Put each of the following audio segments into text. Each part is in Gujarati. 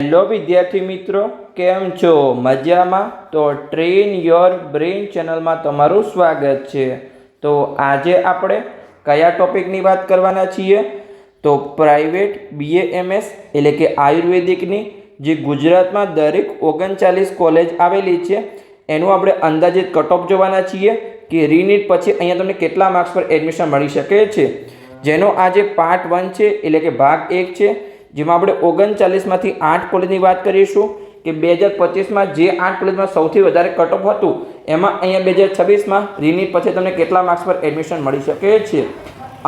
હેલો વિદ્યાર્થી મિત્રો, કેમ છો? મજામાં? તો ટ્રેન યોર બ્રેઇન ચેનલમાં તમારું સ્વાગત છે. તો આજે આપણે કયા ટોપિકની વાત કરવાના છીએ? તો પ્રાઇવેટ BAMS એટલે કે આયુર્વેદિકની જે ગુજરાતમાં દરેક 39 કોલેજ આવેલી છે એનું આપણે અંદાજિત કટ ઓફ જોવાના છીએ કે રીનીટ પછી અહીંયા તમને કેટલા માર્ક્સ પર એડમિશન મળી શકે છે. જેનો આજે પાર્ટ 1 છે એટલે કે ભાગ 1 છે, જેમાં આપણે 39માંથી 8 કોલેજની વાત કરીશું કે 2025માં જે 8 કોલેજમાં સૌથી વધારે કટ ઓફ હતું એમાં અહીંયા 2026માં રીનીટ પછી તમને કેટલા માર્ક્સ પર એડમિશન મળી શકે છે.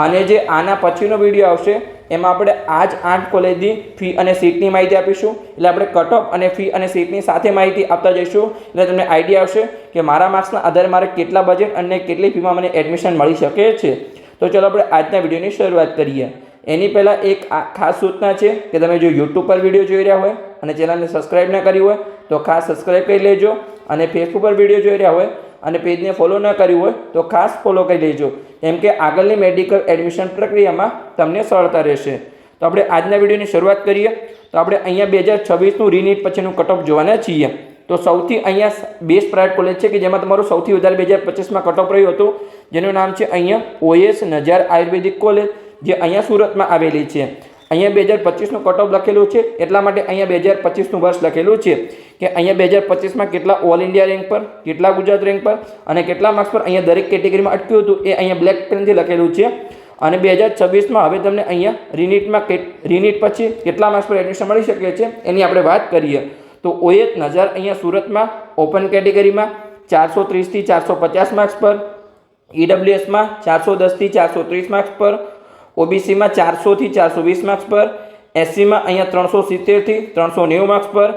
અને જે આના પછીનો વિડીયો આવશે એમાં આપણે આ જ 8 કોલેજની ફી અને સીટની માહિતી આપીશું. એટલે આપણે કટ ઓફ અને ફી અને સીટની સાથે માહિતી આપતા જઈશું એટલે તમને આઈડિયા આવશે કે મારા માર્ક્સના આધારે મારે કેટલા બજેટ અને કેટલી ફીમાં મને એડમિશન મળી શકે છે. તો ચાલો આપણે આજના વિડીયોની શરૂઆત કરીએ. એની પહેલાં એક ખાસ સૂચના છે કે તમે જો યુટ્યુબ પર વિડીયો જોઈ રહ્યા હોય અને ચેનલને સબસ્ક્રાઈબ ન કરી હોય તો ખાસ સબસ્ક્રાઈબ કરી લેજો, અને ફેસબુક પર વિડીયો જોઈ રહ્યા હોય અને પેજને ફોલો ન કર્યું હોય તો ખાસ ફોલો કરી લેજો, કેમ કે આગળની મેડિકલ એડમિશન પ્રક્રિયામાં તમને સરળતા રહેશે. તો આપણે આજના વિડીયોની શરૂઆત કરીએ. તો આપણે અહીંયા 2026નું રીનીટ પછીનું કટ ઓફ જોવાના છીએ. તો સૌથી અહીંયા બેસ્ટ પ્રાઇવેટ કોલેજ છે કે જેમાં તમારું સૌથી વધારે 2025માં કટ ઓફ રહ્યું હતું, જેનું નામ છે અહીંયા OS નજાર આયુર્વેદિક કોલેજ, જે અહીંયા સુરતમાં આવેલી છે. અહીંયા 2025નું કટ ઓફ લખેલું છે એટલા માટે અહીંયા 2025નું વર્ષ લખેલું છે કે અહીંયા 2025માં કેટલા ઓલ ઇન્ડિયા રેન્ક પર, કેટલા ગુજરાત રેન્ક પર અને કેટલા માર્ક્સ પર અહીંયા દરેક કેટેગરીમાં અટક્યું હતું એ અહીંયા બ્લેક પેનથી લખેલું છે. અને 2026માં હવે તમને અહીંયા રીનીટ પછી કેટલા માર્ક્સ પર એડમિશન મળી શકે છે એની આપણે વાત કરીએ. તો OS નજાર અહીંયા સુરતમાં ઓપન કેટેગરીમાં 430થી 450 માર્ક્સ પર, EWSમાં 410થી 430 માર્ક્સ પર, OBCમાં 400થી 420 માર્ક્સ પર, SCમાં અહીંયા 370થી 390 માર્ક્સ પર,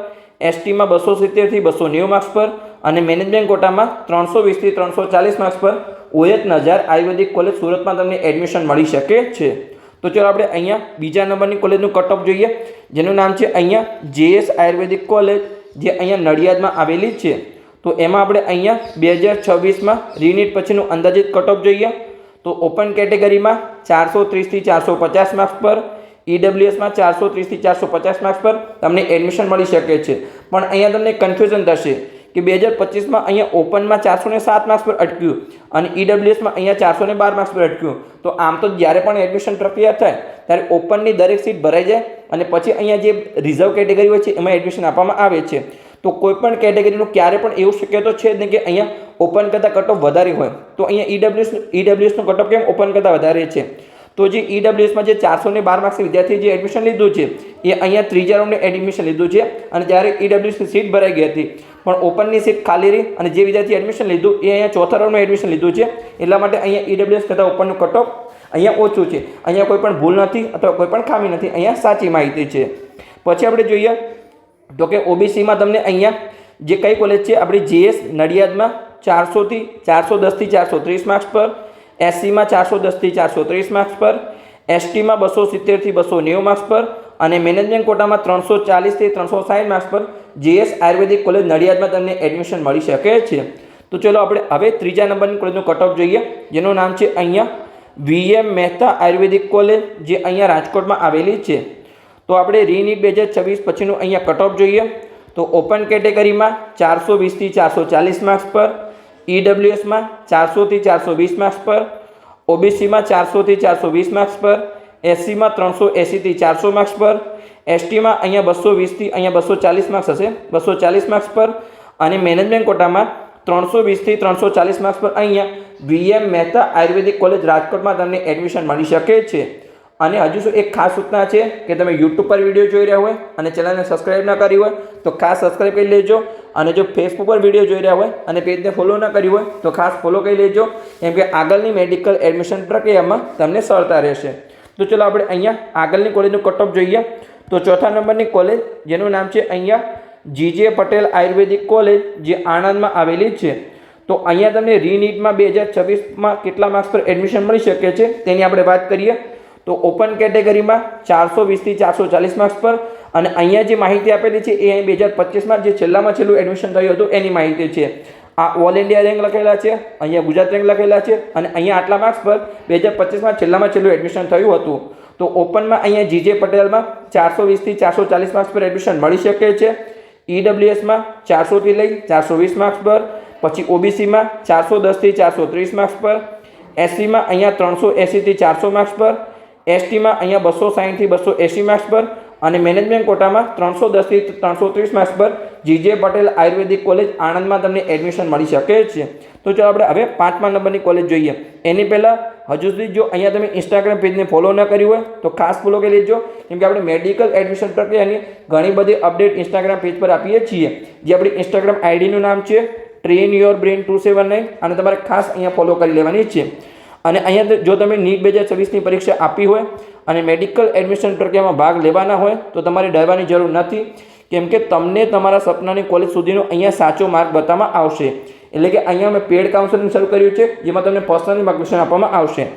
STમાં 270થી 290 માર્ક્સ પર અને મેનેજમેન્ટ કોટામાં 320થી 340 માર્ક્સ પર OS નજાર આયુર્વેદિક કોલેજ સુરતમાં તમને એડમિશન મળી શકે છે. તો ચાલો આપણે અહીંયા બીજા નંબરની કોલેજનું કટ ઓફ જોઈએ, જેનું નામ છે અહીંયા JS આયુર્વેદિક કોલેજ, જે અહીંયા નડિયાદમાં આવેલી છે. તો એમાં આપણે અહીંયા 2026માં રીનીટ પછીનું અંદાજિત કટ ઓફ જોઈએ. તો ઓપન કેટેગરીમાં 430થી 450 માર્ક્સ પર, EWSમાં 430થી 450 માર્ક્સ પર તમને એડમિશન મળી શકે છે. પણ અહીંયા તમને કન્ફ્યુઝન થશે કે 2025માં અહીંયા ઓપનમાં 407 માર્ક્સ પર અટક્યું અને EWSમાં અહીંયા 412 માર્ક્સ પર અટક્યું. તો આમ તો જ્યારે પણ એડમિશન પ્રક્રિયા થાય ત્યારે ઓપનની દરેક સીટ ભરાઈ જાય અને પછી અહીંયા જે રિઝર્વ કેટેગરી હોય છે એમાં એડમિશન આપવામાં આવે છે. તો કોઈ પણ કેટેગરીનું ક્યારે પણ એવું શક્યતો છે જ નહીં કે અહીંયા ઓપન કરતાં કટ ઓફ વધારે હોય. તો અહીંયા EWSનું કટ ઓફ કેમ ઓપન કરતાં વધારે છે? તો જે EWSમાં જે 412 માર્ક્સ વિદ્યાર્થી જે એડમિશન લીધું છે એ અહીંયા ત્રીજા રાઉન્ડે એડમિશન લીધું છે અને જ્યારે EWSની સીટ ભરાઈ ગઈ હતી પણ ઓપનની સીટ ખાલી રહી અને જે વિદ્યાર્થી એડમિશન લીધું એ અહીંયા ચોથા રાઉન્ડમાં એડમિશન લીધું છે. એટલા માટે અહીંયા EWS કરતાં ઓપનનું કટ ઓફ અહીંયા ઓછું છે. અહીંયા કોઈ પણ ભૂલ નથી અથવા કોઈ પણ ખામી નથી, અહીંયા સાચી માહિતી છે. પછી આપણે જોઈએ તો કે OBCમાં તમને અહીંયા જે કઈ કોલેજ છે આપણી JS નડિયાદમાં 400થી 410થી 430 માર્ક્સ પર, SCમાં 410થી 430 માર્ક્સ પર, STમાં 270થી 290 માર્ક્સ પર અને મેનેજમેન્ટ કોટામાં 340થી 360 માર્ક્સ પર JS આયુર્વેદિક કોલેજ નડિયાદમાં તમને એડમિશન મળી શકે છે. તો ચલો આપણે હવે ત્રીજા નંબરની કોલેજનું કટ ઓફ જોઈએ, જેનું નામ છે અહીંયા VM મહેતા આયુર્વેદિક કોલેજ, જે અહીંયા રાજકોટમાં આવેલી છે. તો આપણે રીનીટ 2026 પછીનું અહીંયા કટ ઓફ જોઈએ. તો ઓપન કેટેગરીમાં 420થી 440 માર્ક્સ પર, EWSમાં 400થી 420 માર્ક્સ પર, OBCમાં 400થી 420 માર્ક્સ પર, SCમાં 380થી 400 માર્ક્સ પર, STમાં અહીંયા 220થી અહીંયા 240 માર્ક્સ હશે 240 માર્ક્સ પર અને મેનેજમેન્ટ કોટામાં 320થી 340 માર્ક્સ પર અહીંયા VM મહેતા આયુર્વેદિક કોલેજ રાજકોટમાં તમને એડમિશન મળી શકે છે. અને હજુ એક ખાસ સૂચના છે કે તમે યુટ્યુબ પર વિડીયો જોઈ રહ્યા હોય અને ચેનલને સબસ્ક્રાઈબ ન કરી હોય તો ખાસ સબસ્ક્રાઈબ કરી લેજો, અને જો ફેસબુક પર વિડીયો જોઈ રહ્યા હોય અને પેજને ફોલો ન કર્યું હોય તો ખાસ ફોલો કરી લેજો, કેમ કે આગળની મેડિકલ એડમિશન પ્રક્રિયામાં તમને સરળતા રહેશે. તો ચલો આપણે અહીંયા આગળની કોલેજનું કટ ઓફ જોઈએ. તો ચોથા નંબરની કોલેજ, જેનું નામ છે અહીંયા GJ પટેલ આયુર્વેદિક કોલેજ, જે આણંદમાં આવેલી છે. તો અહીંયા તમને રીનીટમાં 2026માં કેટલા માર્ક્સ પર એડમિશન મળી શકે છે તેની આપણે વાત કરીએ. તો ઓપન કેટેગરીમાં 420થી 440 માર્ક્સ પર અને અહીંયા જે માહિતી આપેલી છે એ અહીં 2025માં જે છેલ્લામાં છેલ્લું એડમિશન થયું હતું એની માહિતી છે. આ ઓલ ઇન્ડિયા રેન્ક લખેલા છે, અહીંયા ગુજરાત રેન્ક લખેલા છે અને અહીંયા આટલા માર્ક્સ પર 2025માં છેલ્લામાં છેલ્લું એડમિશન થયું હતું. તો ઓપનમાં અહીંયા જીજે પટેલમાં 420 થી 440 માર્ક્સ પર એડમિશન મળી શકે છે. ઈડબ્લ્યુએસમાં 400 થી લઈ 420 માર્ક્સ પર, પછી ઓબીસીમાં 410 થી 430 માર્ક્સ પર, એસસીમાં અહીંયા 380 થી 400 માર્ક્સ પર, એસટીમાં અહીંયા 260 થી 280 માર્ક્સ પર અને મેનેજમેન્ટ કોટામાં 310 થી 330 માર્ક્સ પર જીજે પટેલ આયુર્વેદિક કોલેજ આણંદમાં તમને એડમિશન મળી શકે છે. તો ચાલો આપણે હવે 5મા નંબરની કોલેજ જોઈએ. એની પહેલાં હજુ સુધી જો અહીંયા તમે ઇન્સ્ટાગ્રામ પેજને ફોલો ન કર્યું હોય તો ખાસ ફોલો કરી લેજો, કેમ કે આપણે મેડિકલ એડમિશન પ્રક્રિયાની ઘણી બધી અપડેટ ઇન્સ્ટાગ્રામ પેજ પર આપીએ છીએ. જે આપણી ઇન્સ્ટાગ્રામ આઈડીનું નામ છે ટ્રેન યોર બ્રેન 279 અને તમારે ખાસ અહીંયા ફોલો કરી લેવાની છે. અને અહીંયા જો તમે નીટ 2026ની પરીક્ષા આપી હોય અને મેડિકલ એડમિશન પ્રક્રિયામાં ભાગ લેવાના હોય તો તમારે ડરવાની જરૂર નથી, કેમ કે તમને તમારા સપનાની કોલેજ સુધીનો અહીંયા સાચો માર્ગ બતાવવામાં આવશે. એટલે કે અહીંયા અમે પેડ કાઉન્સેલિંગ શરૂ કર્યું છે, જેમાં તમને પર્સનલી માર્ગદર્શન આપવામાં આવશે.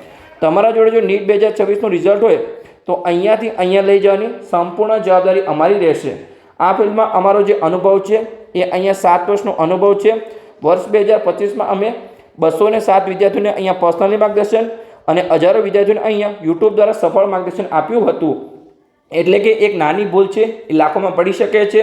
તમારા જોડે જો નીટ 2026નું રિઝલ્ટ હોય તો અહીંયાથી અહીંયા લઈ જવાની સંપૂર્ણ જવાબદારી અમારી રહેશે. આ ફિલ્ડમાં અમારો જે અનુભવ છે એ અહીંયા 7 વર્ષનો અનુભવ છે. વર્ષ 2025માં અમે 207 વિદ્યાર્થીઓને અહીંયા પર્સનલી માર્ગદર્શન અને હજારો વિદ્યાર્થીઓને અહીંયા યુટ્યુબ દ્વારા સફળ માર્ગદર્શન આપ્યું હતું. એટલે કે એક નાની ભૂલ છે એ લાખોમાં પડી શકે છે.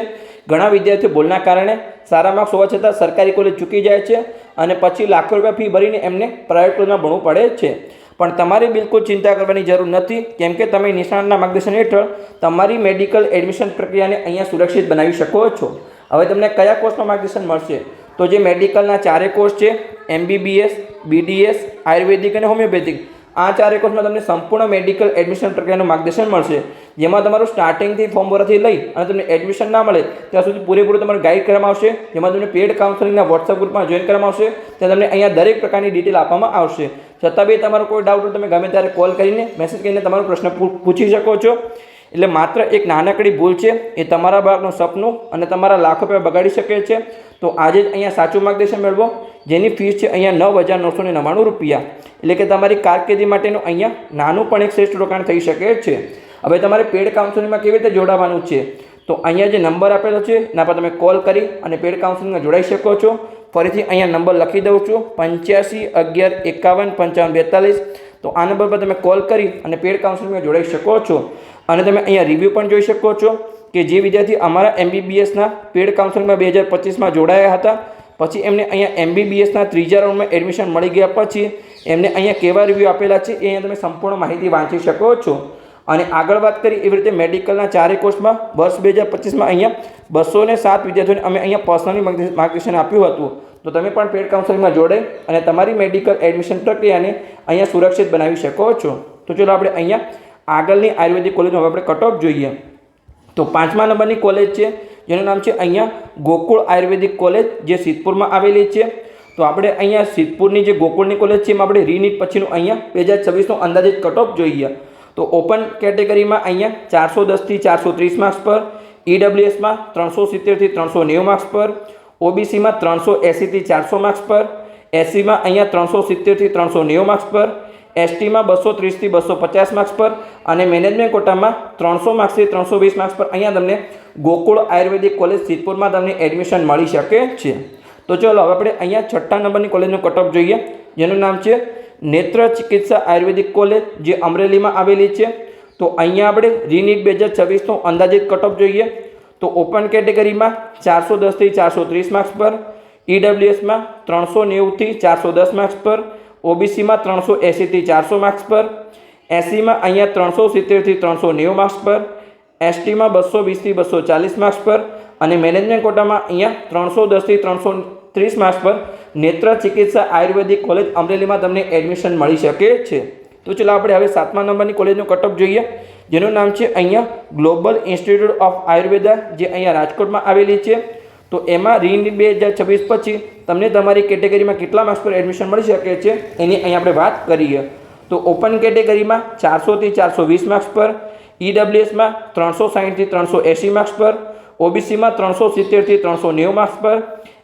ઘણા વિદ્યાર્થીઓ ભૂલના કારણે સારા માર્ક્સ હોવા છતાં સરકારી કોલેજ ચૂકી જાય છે અને પછી લાખો રૂપિયા ફી ભરીને એમને પ્રાઇવેટ કોલેજમાં ભણવું પડે છે. પણ તમારે બિલકુલ ચિંતા કરવાની જરૂર નથી, કેમ કે તમે નિષ્ણાતના માર્ગદર્શન હેઠળ તમારી મેડિકલ એડમિશન પ્રક્રિયાને અહીંયા સુરક્ષિત બનાવી શકો છો. હવે તમને કયા કોર્સનું માર્ગદર્શન મળશે? તો જે મેડિકલના 4 કોર્સ છે, MBBS, BDS, આયુર્વેદિક અને હોમિયોપેથિક, આ 4 કોર્સમાં તમને સંપૂર્ણ મેડિકલ એડમિશન પ્રક્રિયાનું માર્ગદર્શન મળશે, જેમાં તમારું સ્ટાર્ટિંગથી ફોર્મ ભરવાથી લઈ અને તમને એડમિશન ના મળે ત્યાં સુધી પૂરેપૂરું તમારે ગાઈડ કરવામાં આવશે. જેમાં તમને પેડ કાઉન્સેલિંગના વોટ્સઅપ ગ્રુપમાં જોઈન કરવામાં આવશે. ત્યાં તમને અહીંયા દરેક પ્રકારની ડિટેલ આપવામાં આવશે. છતાં બી તમારો કોઈ ડાઉટ હોય તમે ગમે ત્યારે કોલ કરીને મેસેજ કરીને તમારો પ્રશ્ન પૂછી શકો છો. એટલે માત્ર એક નાનકડી ભૂલ છે એ તમારા બાળકનું સપનું અને તમારા લાખો રૂપિયા બગાડી શકે છે. તો આજે જ અહીંયા સાચું માર્ગદર્શન મેળવો, જેની ફીસ છે અહીંયા 9,999 રૂપિયા. એટલે કે તમારી કારકિર્દી માટેનું અહીંયા નાનું પણ એક શ્રેષ્ઠ રોકાણ થઈ શકે છે. હવે તમારે પેડ કાઉન્સેલિંગમાં કેવી રીતે જોડાવાનું છે? તો અહીંયા જે નંબર આપેલો છે એના પર તમે કોલ કરી અને પેડ કાઉન્સેલિંગમાં જોડાઈ શકો છો. ફરીથી અહીંયા નંબર લખી દઉં છું 85 11 51 55 42. તો આ નંબર પર તમે કોલ કરી અને પેડ કાઉન્સેલિંગમાં જોડાઈ શકો છો. અને તમે અહીંયા રિવ્યૂ પણ જોઈ શકો છો કે જે વિદ્યાર્થી અમારા MBBSના પેડ કાઉન્સેલિંગમાં 2025માં જોડાયા હતા, પછી એમને અહીંયા MBBSના 3જા રાઉન્ડમાં એડમિશન મળી ગયા પછી એમને અહીંયા કેવા રિવ્યૂ આપેલા છે એ અહીંયા તમે સંપૂર્ણ માહિતી વાંચી શકો છો. અને આગળ વાત કરી એવી રીતે મેડિકલના 4 કોર્સમાં વર્ષ 2025માં અહીંયા 207 વિદ્યાર્થીઓને અમે અહીંયા પર્સનલી માર્ગદર્શન આપ્યું હતું. તો તમે પણ પેડ કાઉન્સેલિંગમાં જોડાઈ અને તમારી મેડિકલ એડમિશન પ્રક્રિયાને અહીંયા સુરક્ષિત બનાવી શકો છો. તો ચલો આપણે અહીંયા આગળની આયુર્વેદિક કોલેજનો હવે આપણે કટ ઓફ જોઈએ. તો 5મા નંબરની કોલેજ છે જેનું નામ છે અહીંયા ગોકુળ આયુર્વેદિક કોલેજ, જે સિદ્ધપુરમાં આવેલી છે. તો આપણે અહીંયા સિદ્ધપુરની જે ગોકુળની કોલેજ છે એમાં આપણે રીનીટ પછીનું અહીંયા 2026નો અંદાજિત કટ ઓફ જોઈએ. તો ઓપન કેટેગરીમાં અહીંયા 410 થી 430 માર્ક્સ પર, ઈડબ્લ્યુએસમાં 370 થી 390 માર્ક્સ પર, ઓબીસીમાં 380 થી 400 માર્ક્સ પર, એસસીમાં અહીંયા 370 થી 390 માર્ક્સ પર, એસટીમાં 230 થી 250 માર્ક્સ પર અને મેનેજમેન્ટ કોટામાં 300 માર્ક્સથી 320 માર્ક્સ પર અહીંયા તમને ગોકુળ આયુર્વેદિક કોલેજ સિદ્ધપુરમાં તમને એડમિશન મળી શકે છે. તો ચલો હવે આપણે અહીંયા 6ઠ્ઠા નંબરની કોલેજનું કટ ઓફ જોઈએ, જેનું નામ છે નેત્ર ચિકિત્સા આયુર્વેદિક કોલેજ, જે અમરેલીમાં આવેલી છે. તો અહીંયા આપણે રીનીટ 2026નો અંદાજિત કટ ઓફ જોઈએ. તો ઓપન કેટેગરીમાં 410 થી 430 માર્ક્સ પર, ઈડબ્લ્યુએસમાં 390 થી 410 માર્ક્સ પર, ઓબીસીમાં 380 થી 400 માર્ક્સ પર, એસસીમાં અહીંયા 370 થી 390 માર્ક્સ પર, એસટીમાં 220 થી 240 માર્ક્સ પર અને મેનેજમેન્ટ કોટામાં અહીંયા 310 થી 330 માર્ક્સ પર નેત્ર ચિકિત્સા આયુર્વેદિક કોલેજ અમરેલીમાં તમને એડમિશન મળી શકે છે. તો ચલો આપણે હવે 7મા નંબરની કોલેજનું કટ ઓફ જોઈએ, જેનું નામ છે અહીંયા ગ્લોબલ ઇન્સ્ટિટ્યૂટ ઓફ આયુર્વેદા, જે અહીંયા રાજકોટમાં આવેલી છે. તો એમાં રીનીટ 2026 પછી તમને તમારી કેટેગરીમાં કેટલા માર્ક્સ પર એડમિશન મળી શકે છે એની અહીં આપણે વાત કરીએ. તો ઓપન કેટેગરીમાં 400 થી 420 માર્ક્સ પર, ઈડબ્લ્યુએસમાં 360 થી 380 માર્ક્સ પર, ઓબીસીમાં 370 થી 390 માર્ક્સ પર,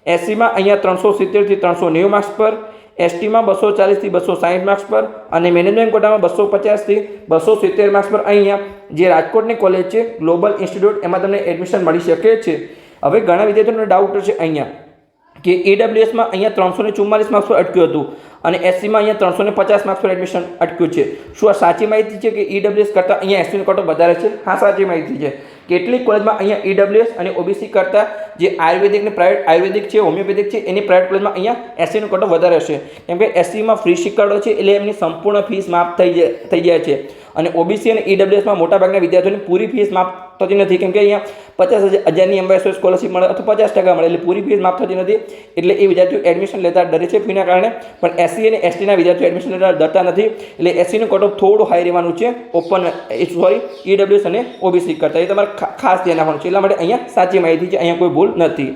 એસસીમાં અહીંયા 370 થી 390 માર્ક્સ પર, એસટીમાં 240 થી 260 માર્ક્સ પર અને મેનેજમેન્ટ કોટામાં 250 થી 270 માર્ક્સ પર અહીંયા જે રાજકોટની કોલેજ છે ગ્લોબલ ઇન્સ્ટિટ્યૂટ, એમાં તમને એડમિશન મળી શકે છે. હવે ઘણા વિદ્યાર્થીઓને ડાઉટ છે અહીંયા કે ઈડબ્લ્યુએસમાં અહીંયા 344 માર્ક્સ પર અટક્યું હતું અને એસસીમાં અહીંયા 350 માર્ક્સ પર એડમિશન અટક્યું છે. શું આ સાચી માહિતી છે કે ઈડબ્લ્યુએસ કરતાં અહીંયા એસસીનો કટ ઓફ વધારે છે? હા, સાચી માહિતી છે. કેટલીક કોલેજમાં અહીંયા ઈડબ્લ્યુએસ અને ઓબીસી કરતાં જે આયુર્વેદિક ને પ્રાઇવેટ આયુર્વેદિક છે, હોમિયોપેથિક છે, એની પ્રાઇવેટ કોલેજમાં અહીંયા એસસીનો કટ ઓફ વધારે હશે, કેમ કે એસસીમાં ફ્રી શિક્ષકો છે એટલે એમની સંપૂર્ણ ફીસ માફ થઈ જાય છે. અને ઓબીસી અને ઈડબ્લ્યુએસમાં મોટાભાગના વિદ્યાર્થીઓની પૂરી ફીસ માફ થતી નથી, કેમ કે અહીંયા 50,000ની એમવાયએસ સ્કોલરશીપ મળે અથવા 50% મળે, એટલે પૂરી ફીસ માફ થતી નથી. એટલે એ વિદ્યાર્થીઓ એડમિશન લેતા ડરે છે ફીના કારણે. પણ એસસી અને એસટીના વિદ્યાર્થીઓ એડમિશન લેતા ડરતા નથી, એટલે એસસીનું કટ ઓફ થોડું હાઈ રહેવાનું છે ઈડબ્લ્યુએસ અને ઓબીસી કરતાં. એ તમારે ખાસ ધ્યાન રાખવાનું છે. એટલા માટે અહીંયા સાચી માહિતી છે, અહીંયા કોઈ ભૂલ નથી.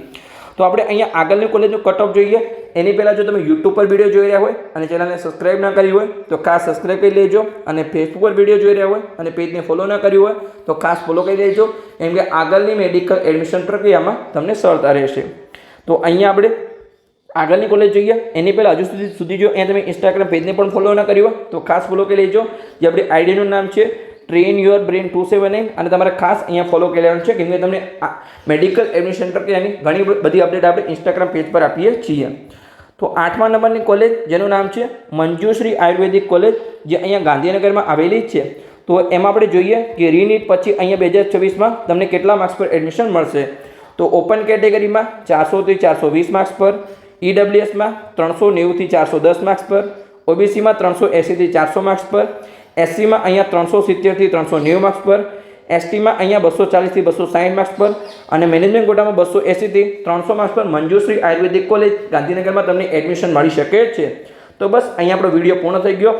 તો આપણે અહીંયા આગળની કોલેજનું કટ ઓફ જોઈએ. એની પહેલાં જો તમે યુટ્યુબ પર વિડીયો જોઈ રહ્યા હોય અને ચેનલને સબસ્ક્રાઇબ ના કરી હોય તો ખાસ સબસ્ક્રાઇબ કરી લેજો. અને ફેસબુક પર વિડીયો જોઈ રહ્યા હોય અને પેજને ફોલો ના કર્યું હોય તો ખાસ ફોલો કરી લેજો, કેમ કે આગળની મેડિકલ એડમિશન પ્રક્રિયામાં તમને સરળતા રહેશે. તો અહીંયા આપણે આગળની કોલેજ જોઈએ. એની પહેલાં હજુ સુધી જો અહીંયા તમે ઇન્સ્ટાગ્રામ પેજને પણ ફોલો ના કર્યું હોય તો ખાસ ફોલો કરી લેજો. જે આપણી આઈડીનું નામ છે ટ્રેન યોર બ્રેન 278, અને તમારે ખાસ અહીંયા ફોલો કરી લેવાનું છે, કેમ કે તમને મેડિકલ એડમિશન પ્રક્રિયાની ઘણી બધી અપડેટ આપણે ઇન્સ્ટાગ્રામ પેજ પર આપીએ છીએ. તો 8મા નંબરની કોલેજ જેનું નામ છે મંજુશ્રી આયુર્વેદિક કોલેજ, જે અહીંયા ગાંધીનગરમાં આવેલી છે. તો એમાં આપણે જોઈએ કે રીનીટ પછી અહીંયા 2026માં તમને કેટલા માર્ક્સ પર એડમિશન મળશે. તો ઓપન કેટેગરીમાં 400 થી 420 માર્ક્સ પર, ઈડબ્લ્યુએસમાં 390 થી 410 માર્ક્સ પર, ઓબીસીમાં 380 થી 400 માર્ક્સ પર, એસસીમાં અહીંયા 370 થી 390 માર્ક્સ પર, એસટીમાં અહીંયા 240 થી 260 માર્ક્સ પર, અને મેનેજમેન્ટ કોટામાં 280 થી 300 માર્ક્સ પર મંજુશ્રી આયુર્વેદિક કોલેજ ગાંધીનગરમાં તમને એડમિશન મળી શકે છે. તો બસ અહીંયા આપણો વિડીયો પૂર્ણ થઈ ગયો.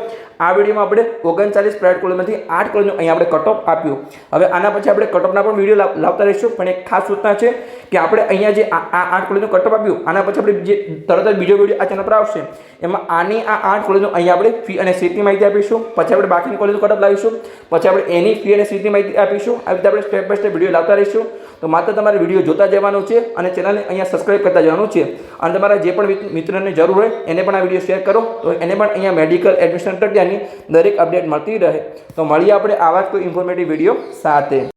આ વિડીયોમાં આપણે 39 પ્રાઇવેટ કોલેજમાંથી 8 કોલેજનું અહીંયા આપણે કટ ઓફ આપ્યું. હવે આના પછી આપણે કટ ઓફના પણ વિડીયો લાવતા રહીશું, પણ એક ખાસ સૂચના છે કે આપણે અહીંયા જે આ 8 કોલેજનું કટ ઓફ આપ્યું, આના પછી આપણે જે તરત જ બીજો વિડીયો આ ચેનલ પર આવશે, એમાં આની આ 8 કોલેજનું અહીંયા આપણે ફી અને સીટની માહિતી આપીશું. પછી આપણે બાકીની કોલેજનું કટ ઓફ લાવીશું, પછી આપણે એની ફી અને સીટની માહિતી આપીશું. આવી રીતે આપણે સ્ટેપ બાય સ્ટેપ વિડીયો લાવતા રહીશું. તો માત્ર તમારે વિડીયો જોતા જવાનું છે અને ચેનલને અહીંયા સબસ્ક્રાઇબ કરતા જવાનું છે. અને તમારા જે પણ મિત્રોને જરૂર હોય એને પણ આ વિડીયો શેર કરો, તો એને પણ અહીંયા મેડિકલ એડમિશન પ્રક્રિયાની દરેક અપડેટ મળતી રહે. તો મળીએ આપણે આવા જ કોઈ ઇન્ફોર્મેટિવ વિડીયો સાથે.